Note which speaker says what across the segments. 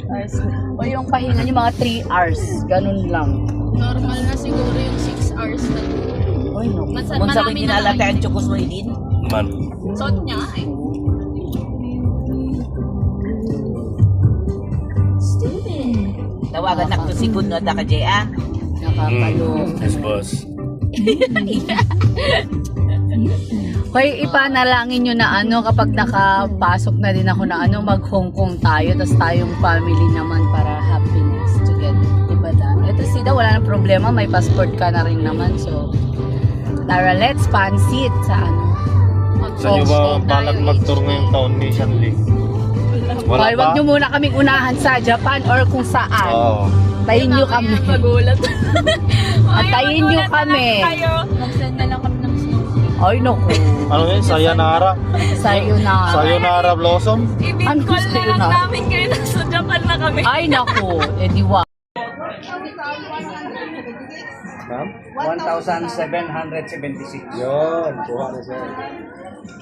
Speaker 1: hours. O yung pahinga nyo, mga 3 hours. Ganun lang.
Speaker 2: Normal na siguro yung 6 hours na.
Speaker 1: Uy, no.
Speaker 2: Kung
Speaker 3: Kung sabi kinalata ang chukos mo din.
Speaker 4: Man.
Speaker 2: Suot niya eh.
Speaker 3: Tawagan na ko si Kuno at ka
Speaker 1: Nakakalo.
Speaker 4: Yes, boss.
Speaker 1: Hoy, ipanalangin nyo na ano kapag nakapasok na din ako na ano, mag-Hong Kong tayo, tas tayong family naman para happiness together. Diba da? Ito si Da, wala nang problema, may passport ka na rin naman, so tara, let's pansit sa ano.
Speaker 4: Saan nyo ba balak mag-tour ngayong taon ni Shanley? Wala
Speaker 1: Hoy, wag nyo muna kaming unahan sa Japan or kung saan.
Speaker 4: Oo.
Speaker 1: Tayin nyo kami.
Speaker 2: Magulat.
Speaker 1: Atayin nyo kami.
Speaker 2: Mag-send na lang kami ng snow.
Speaker 1: Ay, naku.
Speaker 4: Ano yun? Sayonara?
Speaker 1: Sayonara.
Speaker 4: Sayonara Blossom?
Speaker 1: Ano
Speaker 2: I-call na
Speaker 1: sa'yo
Speaker 2: lang
Speaker 1: na?
Speaker 2: namin kayo nasa Japan na kami.
Speaker 1: Ay, naku. Eh, di wa.
Speaker 4: Ma'am?
Speaker 5: 1,776.
Speaker 4: Yun. Kuha na siya.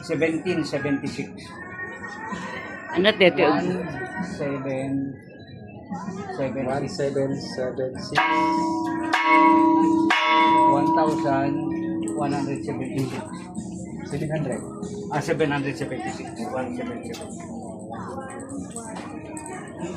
Speaker 5: 1776.
Speaker 1: Ano, tete?
Speaker 4: 1776.
Speaker 5: 1,176.
Speaker 4: 700.
Speaker 5: 776. 177.